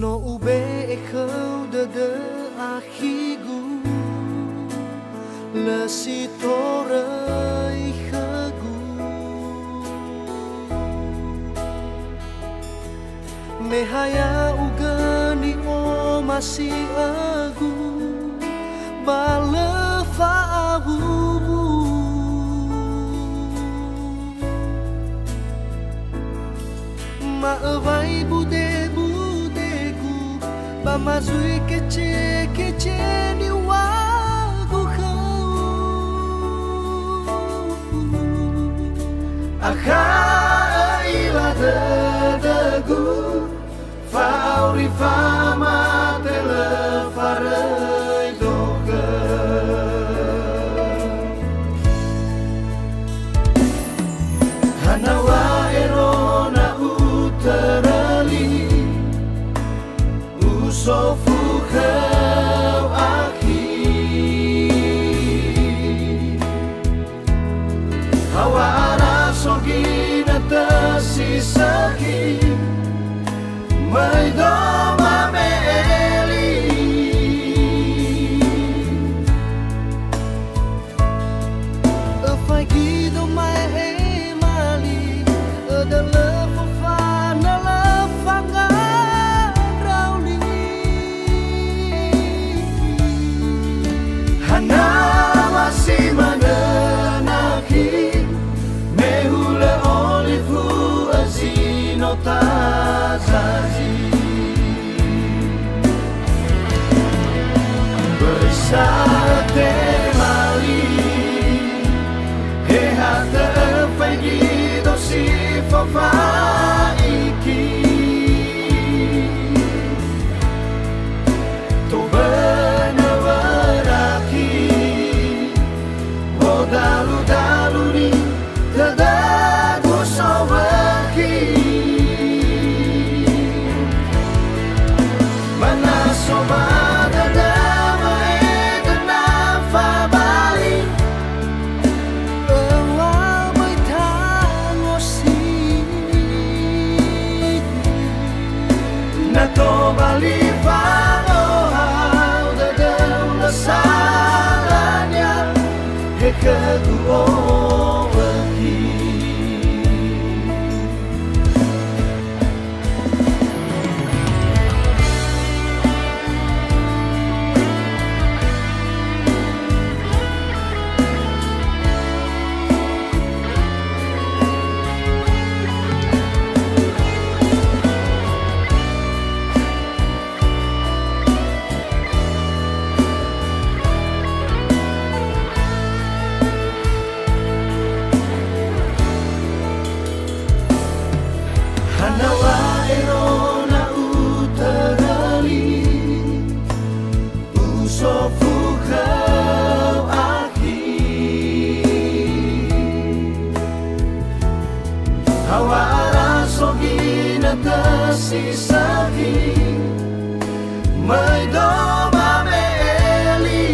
No ube khâu de ahigu le si torai khagu mehaya ugani o masih agu balefa abu ma vai bude ba mazui kece ni wagu khau akha ila dagu fauri fama tele farai doga hanawa erona uterali sofu khau akhi hawa ara sogina tasisaki mai doma meli afai gido mai mali adalah tazazi bersate mali hehata fagi dosi fafa iki to benawaraki dalu dalu ni tadagu sawaki somada dama edna fabali ewa mai tangosi nato bali fano hau dadam lasalanya hekaduo hanawa erona uterali usofu khau akhi hawa ara sogina tasisaki mai doma meli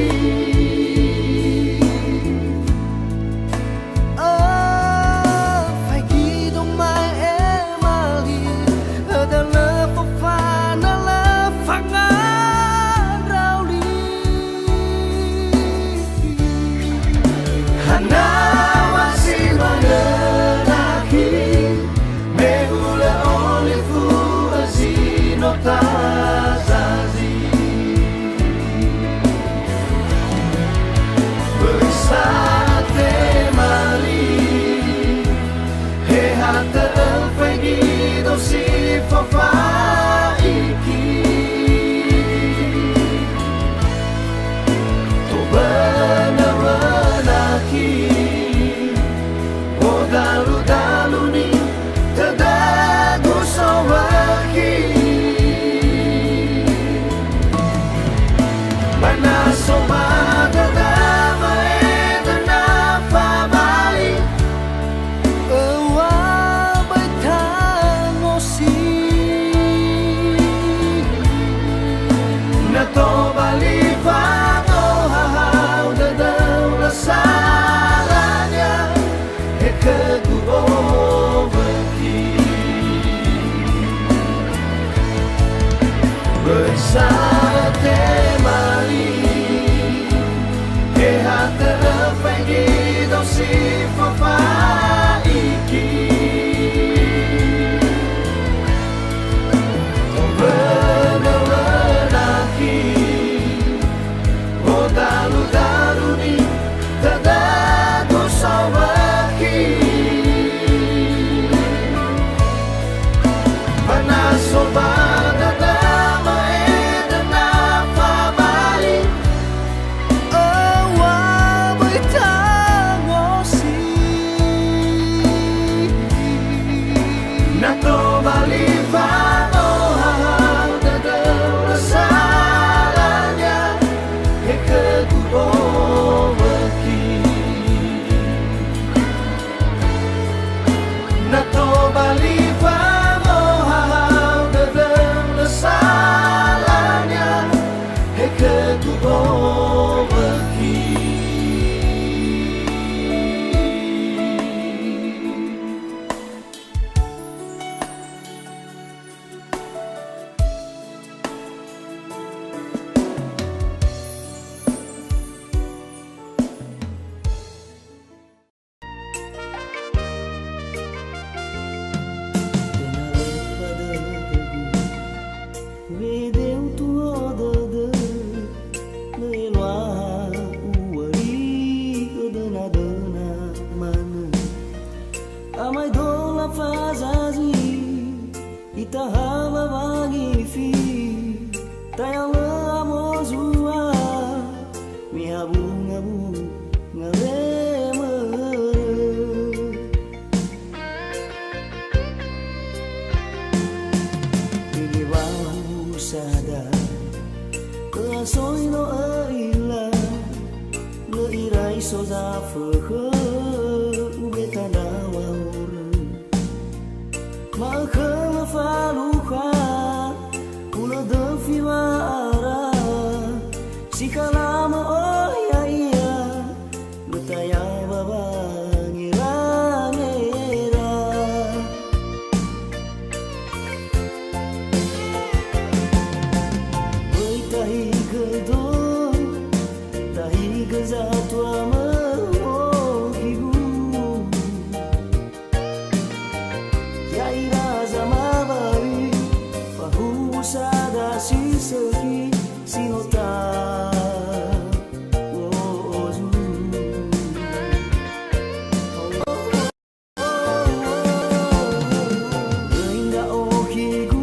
tazazi bersate mali hehata fagi dosi fafa iki to benawaraki dalu dalu ni tadagu sawaki Bersate mali Hehate fegi dosi fafa iki Benar-benaki Oh dalu-dalu ni Tadago sawaki Panasoba dadama edana fabali Awa bertangosi Nato bali fano hahal dadam salahnya Hekekubo beki Nato bali fano hahal dadam salahnya Hekekubo beki Amai dola fazazi Itahaba magifi Tayala amozua Mihabu-ngabu ngarema Igiwahu sada Keasoi no aila Leirai soza fekhe Ubetana Makhluk faluha Pula defi mara Si kalama oh ya iya Betaya baba ngira-ngira Oi tahi kedo Tahi kezatu amohibu Zamabari Fahu sada si seki sinota Wozu Geinda ohigu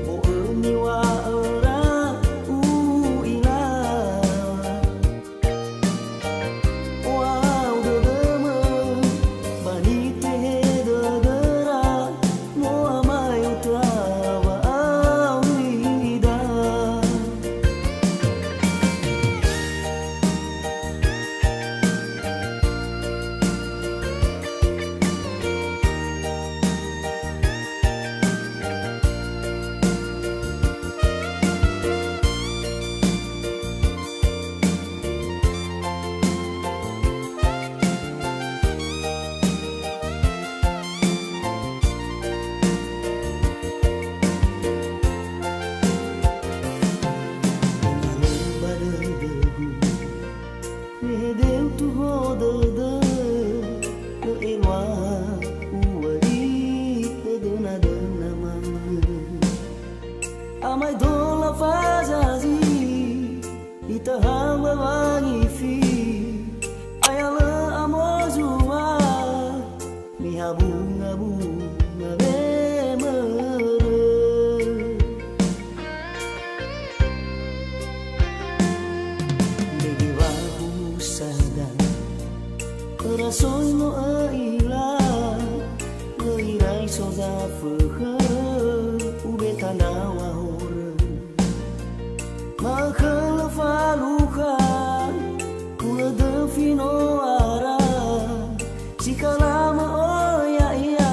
Mo eni wa era uina Wow dedeme Bani tehe dedera Amai dola fazazi Itahamba magifi Ayala amozua Mihabu-ngabu ngabemere Begiwahu sadang Rasoi no aila Leirai soza fekhe Ubetana wahore Makhluk faluha Pula defi no ara Si kalama oh ya iya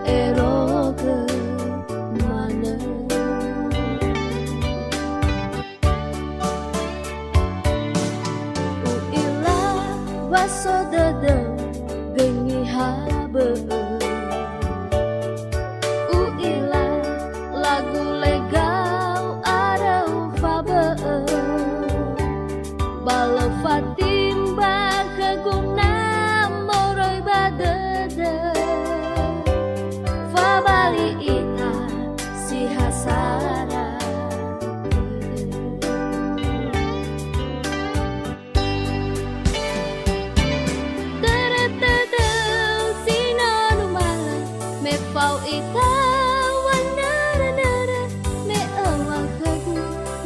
ero ke mana uila baso dede gengi habe uila lagu legal ada ufabe balo fatimba keguna moroi badede fabali ita si hasara teretete sinonu mala me pau ita wanara nara me awak kagu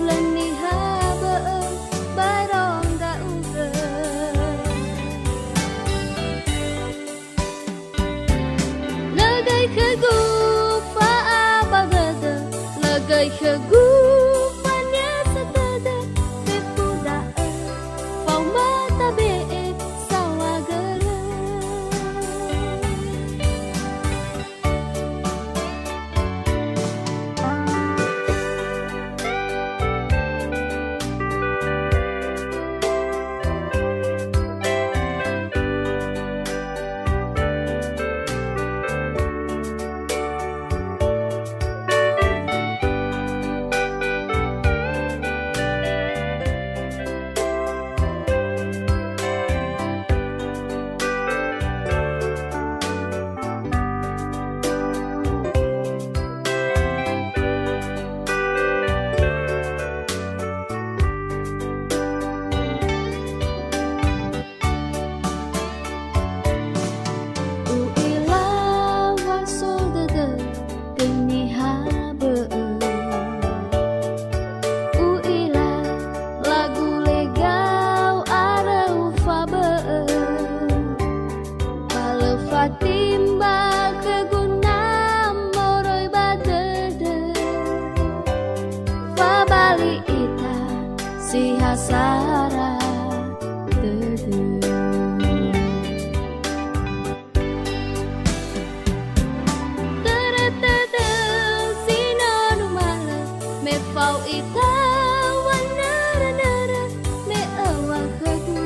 leni haba barong da uga lagai kagu fa abagada lagai kagu fanya satada pepuda pau mata be sawagara uila waso dede geni habe uila lagu legal ada ufabe balo fatimba keguna moroi badede fabali ita si hasara dede teretete sinonu mala me pau ita wanara nara me awak kagu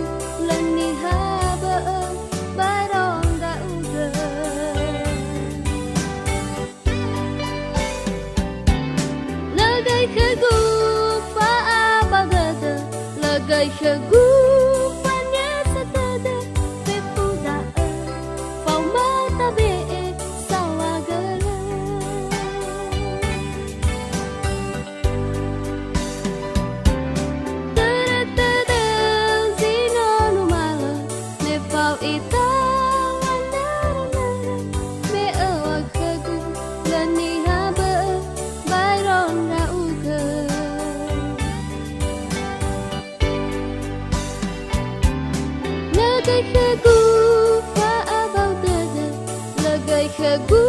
leni haba barong da uga lagai kagu fa abagada lagai kagu fanya satada pepuda pau mata be sawagara teretete sinonu mala me pau ita wanara nara me awak kagu leni haba barong da uga lagai kagu fa abau dede lagai kagu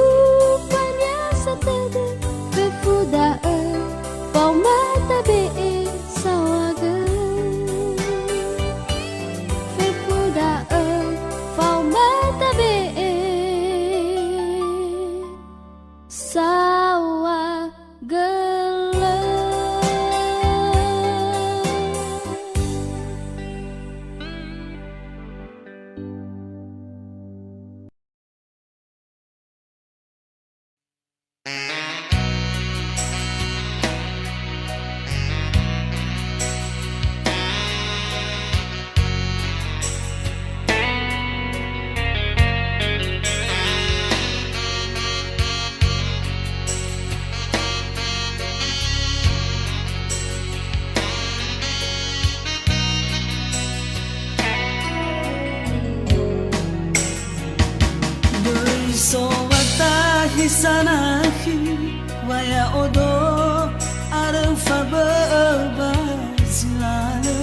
fanya satada pefuda pau mata be sawagara pefuda pau mata be sawagara. So watahi sanahi waya odo arang fabe bazilale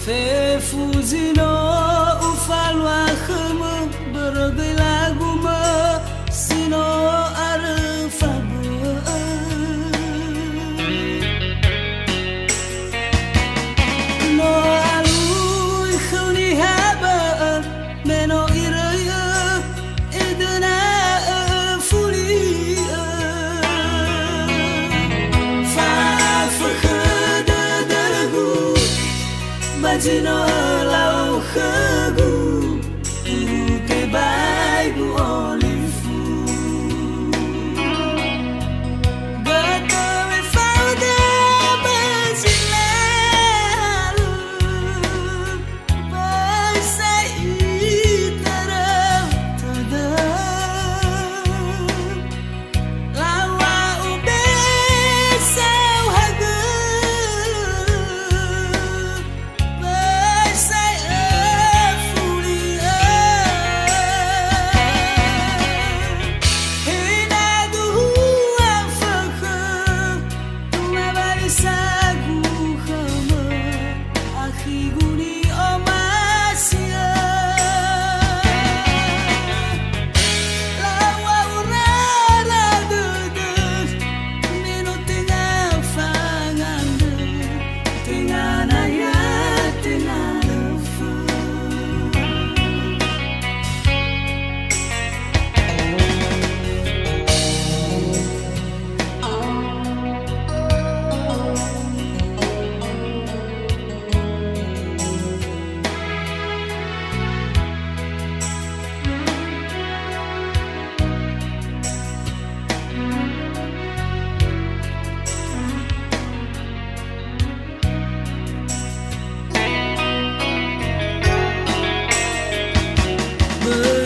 fe fuzino ufalwa khmu bergai lagu me sino arang fabe no alui khuni haba meno Bajino lau khegu te bai bu olifu Gato me fauda bajilalu Basai tarau tada Lawa ube sau hagu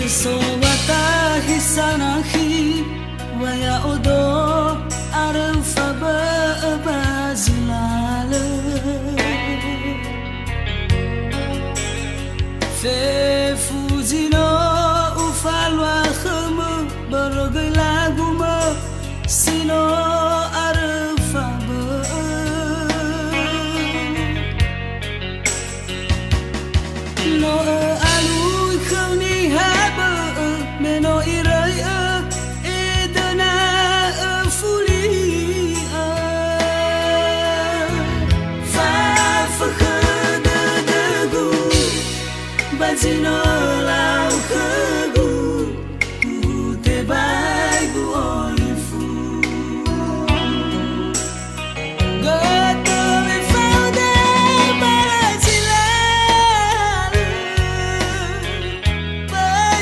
So wata hisanahi waya odo arfa bazilale fe fuzino ufalwa khmu bergai lagu ma sino arfa no alu khni haba meno irai edana fuli fa fakhada dagu bazino lau khegu te bai bu olifu Gato me fauda bajilalu Bye.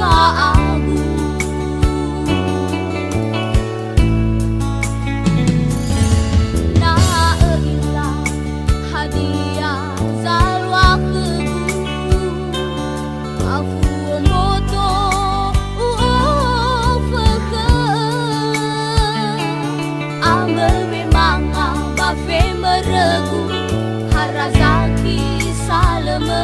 agu na ila hadiah zalwa kegu afu moto feke ambe memang bafe meregu harazaki saleme